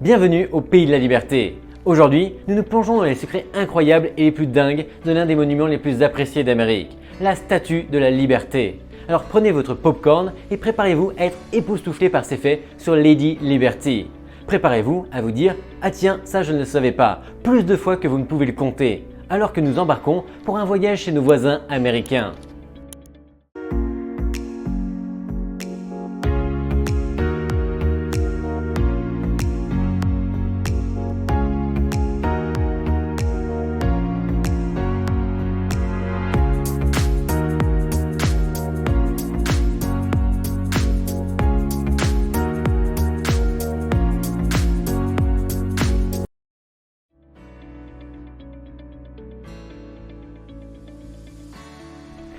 Bienvenue au pays de la liberté. Aujourd'hui, nous nous plongeons dans les secrets incroyables et les plus dingues de l'un des monuments les plus appréciés d'Amérique, la Statue de la Liberté. Alors prenez votre popcorn et préparez-vous à être époustouflé par ses faits sur Lady Liberty. Préparez-vous à vous dire « Ah tiens, ça je ne le savais pas », plus de fois que vous ne pouvez le compter, alors que nous embarquons pour un voyage chez nos voisins américains.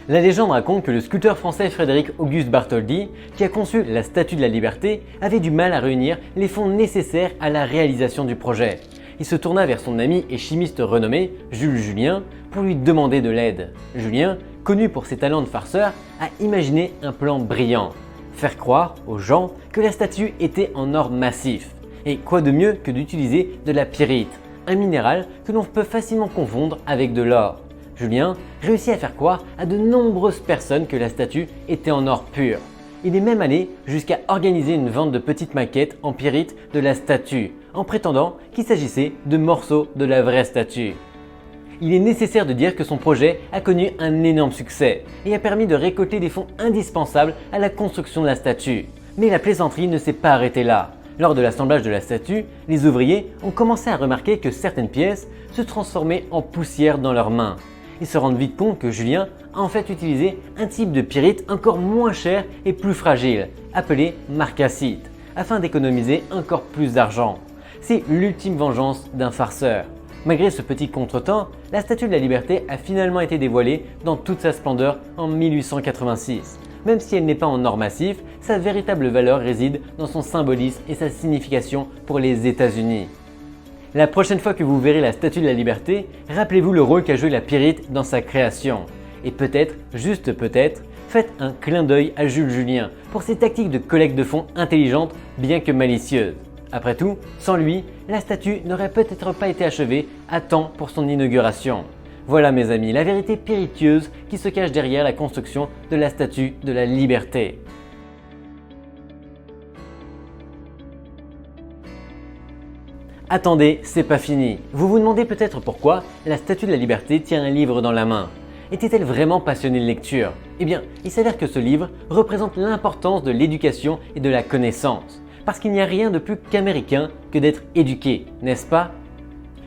La légende raconte que le sculpteur français Frédéric Auguste Bartholdi, qui a conçu la Statue de la Liberté, avait du mal à réunir les fonds nécessaires à la réalisation du projet. Il se tourna vers son ami et chimiste renommé, Jules Julien, pour lui demander de l'aide. Julien, connu pour ses talents de farceur, a imaginé un plan brillant. Faire croire aux gens que la statue était en or massif. Et quoi de mieux que d'utiliser de la pyrite, un minéral que l'on peut facilement confondre avec de l'or. Julien réussit à faire croire à de nombreuses personnes que la statue était en or pur. Il est même allé jusqu'à organiser une vente de petites maquettes en pyrite de la statue, en prétendant qu'il s'agissait de morceaux de la vraie statue. Il est nécessaire de dire que son projet a connu un énorme succès et a permis de récolter des fonds indispensables à la construction de la statue. Mais la plaisanterie ne s'est pas arrêtée là. Lors de l'assemblage de la statue, les ouvriers ont commencé à remarquer que certaines pièces se transformaient en poussière dans leurs mains. Ils se rendent vite compte que Julien a en fait utilisé un type de pyrite encore moins cher et plus fragile, appelé marcassite, afin d'économiser encore plus d'argent. C'est l'ultime vengeance d'un farceur. Malgré ce petit contretemps, la Statue de la Liberté a finalement été dévoilée dans toute sa splendeur en 1886. Même si elle n'est pas en or massif, sa véritable valeur réside dans son symbolisme et sa signification pour les États-Unis. La prochaine fois que vous verrez la Statue de la Liberté, rappelez-vous le rôle qu'a joué la pyrite dans sa création. Et peut-être, juste peut-être, faites un clin d'œil à Jules Julien pour ses tactiques de collecte de fonds intelligentes bien que malicieuses. Après tout, sans lui, la statue n'aurait peut-être pas été achevée à temps pour son inauguration. Voilà mes amis, la vérité périlleuse qui se cache derrière la construction de la Statue de la Liberté. Attendez, c'est pas fini. Vous vous demandez peut-être pourquoi la Statue de la Liberté tient un livre dans la main. Était-elle vraiment passionnée de lecture? Eh bien, il s'avère que ce livre représente l'importance de l'éducation et de la connaissance. Parce qu'il n'y a rien de plus qu'américain que d'être éduqué, n'est-ce pas?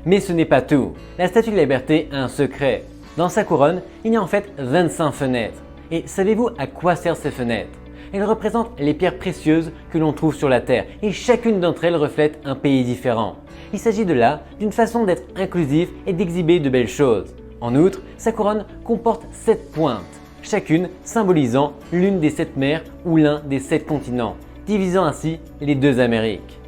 Mais ce n'est pas tout. La Statue de la Liberté a un secret. Dans sa couronne, il y a en fait 25 fenêtres. Et savez-vous à quoi servent ces fenêtres? Elles représentent les pierres précieuses que l'on trouve sur la Terre et chacune d'entre elles reflète un pays différent. Il s'agit de là d'une façon d'être inclusif et d'exhiber de belles choses. En outre, sa couronne comporte 7 pointes, chacune symbolisant l'une des 7 mers ou l'un des 7 continents, divisant ainsi les deux Amériques.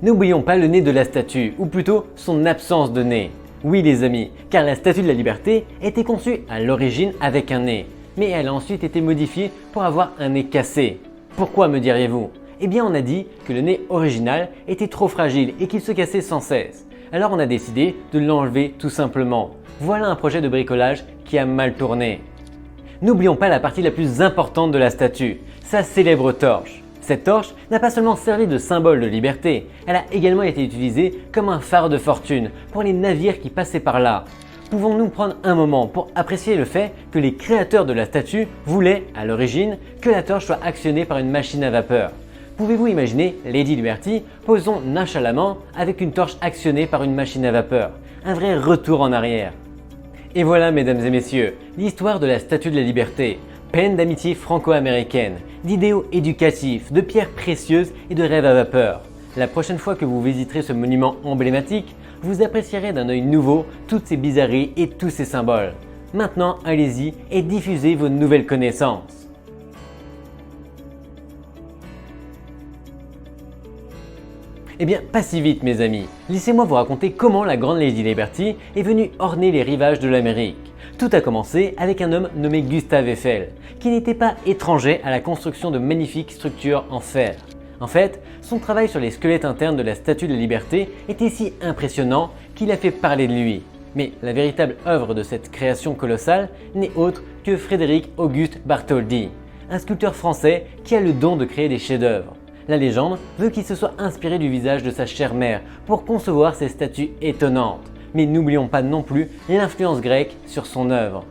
N'oublions pas le nez de la statue, ou plutôt son absence de nez. Oui les amis, car la Statue de la Liberté était conçue à l'origine avec un nez, mais elle a ensuite été modifiée pour avoir un nez cassé. Pourquoi me diriez-vous? Eh bien on a dit que le nez original était trop fragile et qu'il se cassait sans cesse. Alors on a décidé de l'enlever tout simplement. Voilà un projet de bricolage qui a mal tourné. N'oublions pas la partie la plus importante de la statue, sa célèbre torche. Cette torche n'a pas seulement servi de symbole de liberté, elle a également été utilisée comme un phare de fortune pour les navires qui passaient par là. Pouvons-nous prendre un moment pour apprécier le fait que les créateurs de la statue voulaient, à l'origine, que la torche soit actionnée par une machine à vapeur? Pouvez-vous imaginer Lady Liberty posant nonchalamment avec une torche actionnée par une machine à vapeur? Un vrai retour en arrière. Et voilà mesdames et messieurs, l'histoire de la Statue de la Liberté. Peine d'amitié franco-américaine, d'idéaux éducatifs, de pierres précieuses et de rêves à vapeur. La prochaine fois que vous visiterez ce monument emblématique, vous apprécierez d'un œil nouveau toutes ces bizarreries et tous ces symboles. Maintenant, allez-y et diffusez vos nouvelles connaissances. Eh bien, pas si vite mes amis. Laissez-moi vous raconter comment la grande Lady Liberty est venue orner les rivages de l'Amérique. Tout a commencé avec un homme nommé Gustave Eiffel, qui n'était pas étranger à la construction de magnifiques structures en fer. En fait, son travail sur les squelettes internes de la Statue de la Liberté était si impressionnant qu'il a fait parler de lui. Mais la véritable œuvre de cette création colossale n'est autre que Frédéric Auguste Bartholdi, un sculpteur français qui a le don de créer des chefs-d'œuvre. La légende veut qu'il se soit inspiré du visage de sa chère mère pour concevoir ces statues étonnantes. Mais n'oublions pas non plus l'influence grecque sur son œuvre.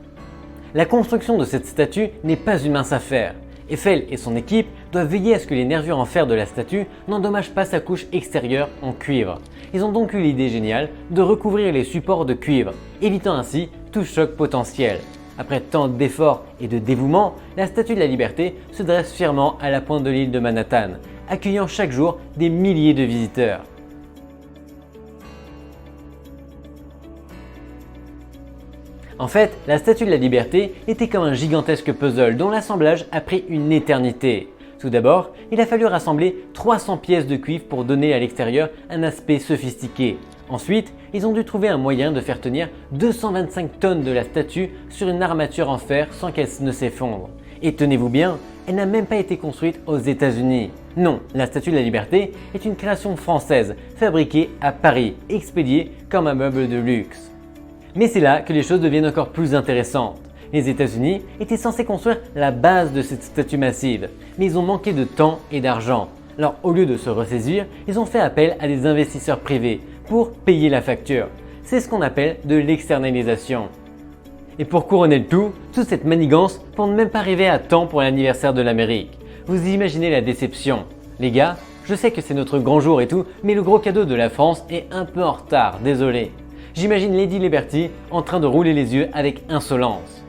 La construction de cette statue n'est pas une mince affaire. Eiffel et son équipe doivent veiller à ce que les nervures en fer de la statue n'endommagent pas sa couche extérieure en cuivre. Ils ont donc eu l'idée géniale de recouvrir les supports de cuivre, évitant ainsi tout choc potentiel. Après tant d'efforts et de dévouement, la Statue de la Liberté se dresse fièrement à la pointe de l'île de Manhattan, accueillant chaque jour des milliers de visiteurs. En fait, la Statue de la Liberté était comme un gigantesque puzzle dont l'assemblage a pris une éternité. Tout d'abord, il a fallu rassembler 300 pièces de cuivre pour donner à l'extérieur un aspect sophistiqué. Ensuite, ils ont dû trouver un moyen de faire tenir 225 tonnes de la statue sur une armature en fer sans qu'elle ne s'effondre. Et tenez-vous bien, elle n'a même pas été construite aux États-Unis. Non, la Statue de la Liberté est une création française, fabriquée à Paris, expédiée comme un meuble de luxe. Mais c'est là que les choses deviennent encore plus intéressantes. Les États-Unis étaient censés construire la base de cette statue massive, mais ils ont manqué de temps et d'argent. Alors au lieu de se ressaisir, ils ont fait appel à des investisseurs privés pour payer la facture. C'est ce qu'on appelle de l'externalisation. Et pour couronner le tout, toute cette manigance pour ne même pas arriver à temps pour l'anniversaire de l'Amérique. Vous imaginez la déception. Les gars, je sais que c'est notre grand jour et tout, mais le gros cadeau de la France est un peu en retard, désolé. J'imagine Lady Liberty en train de rouler les yeux avec insolence.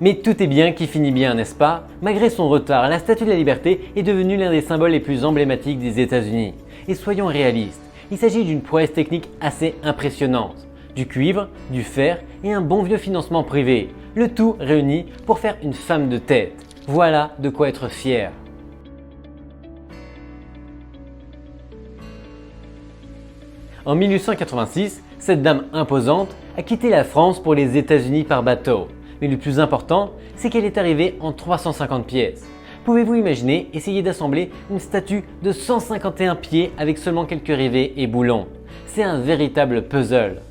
Mais tout est bien qui finit bien, n'est-ce pas? Malgré son retard, la Statue de la Liberté est devenue l'un des symboles les plus emblématiques des États-Unis. Et soyons réalistes, il s'agit d'une prouesse technique assez impressionnante. Du cuivre, du fer et un bon vieux financement privé, le tout réuni pour faire une femme de tête. Voilà de quoi être fier. En 1886, cette dame imposante a quitté la France pour les États-Unis par bateau. Mais le plus important, c'est qu'elle est arrivée en 350 pièces. Pouvez-vous imaginer essayer d'assembler une statue de 151 pieds avec seulement quelques rivets et boulons? C'est un véritable puzzle.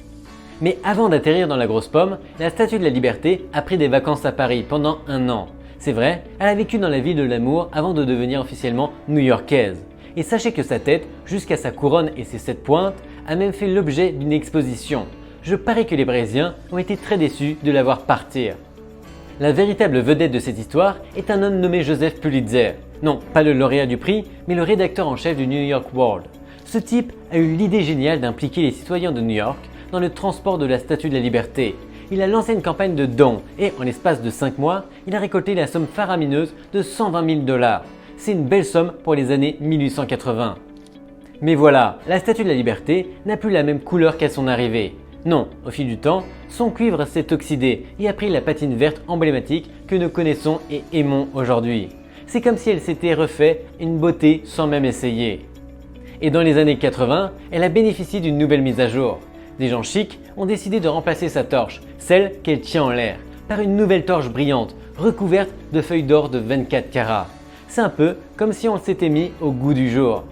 Mais avant d'atterrir dans la grosse pomme, la Statue de la Liberté a pris des vacances à Paris pendant 1 an. C'est vrai, elle a vécu dans la ville de l'amour avant de devenir officiellement new-yorkaise. Et sachez que sa tête, jusqu'à sa couronne et ses 7 pointes, a même fait l'objet d'une exposition. Je parie que les Parisiens ont été très déçus de la voir partir. La véritable vedette de cette histoire est un homme nommé Joseph Pulitzer. Non, pas le lauréat du prix, mais le rédacteur en chef du New York World. Ce type a eu l'idée géniale d'impliquer les citoyens de New York dans le transport de la Statue de la Liberté. Il a lancé une campagne de dons et en l'espace de 5 mois, il a récolté la somme faramineuse de 120 000 $. C'est une belle somme pour les années 1880. Mais voilà, la Statue de la Liberté n'a plus la même couleur qu'à son arrivée. Non, au fil du temps, son cuivre s'est oxydé et a pris la patine verte emblématique que nous connaissons et aimons aujourd'hui. C'est comme si elle s'était refait une beauté sans même essayer. Et dans les années 80, elle a bénéficié d'une nouvelle mise à jour. Des gens chics ont décidé de remplacer sa torche, celle qu'elle tient en l'air, par une nouvelle torche brillante, recouverte de feuilles d'or de 24 carats. C'est un peu comme si on s'était mis au goût du jour.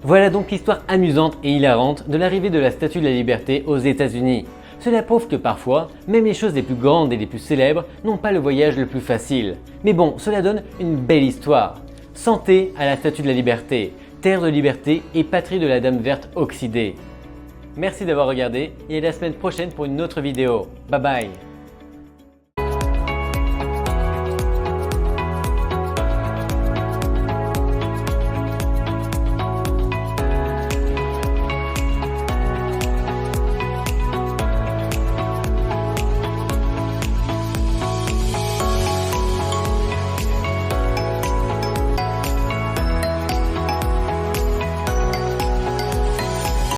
Voilà donc l'histoire amusante et hilarante de l'arrivée de la Statue de la Liberté aux États-Unis. Cela prouve que parfois, même les choses les plus grandes et les plus célèbres n'ont pas le voyage le plus facile. Mais bon, cela donne une belle histoire. Santé à la Statue de la Liberté, terre de liberté et patrie de la Dame verte oxydée. Merci d'avoir regardé et à la semaine prochaine pour une autre vidéo. Bye bye.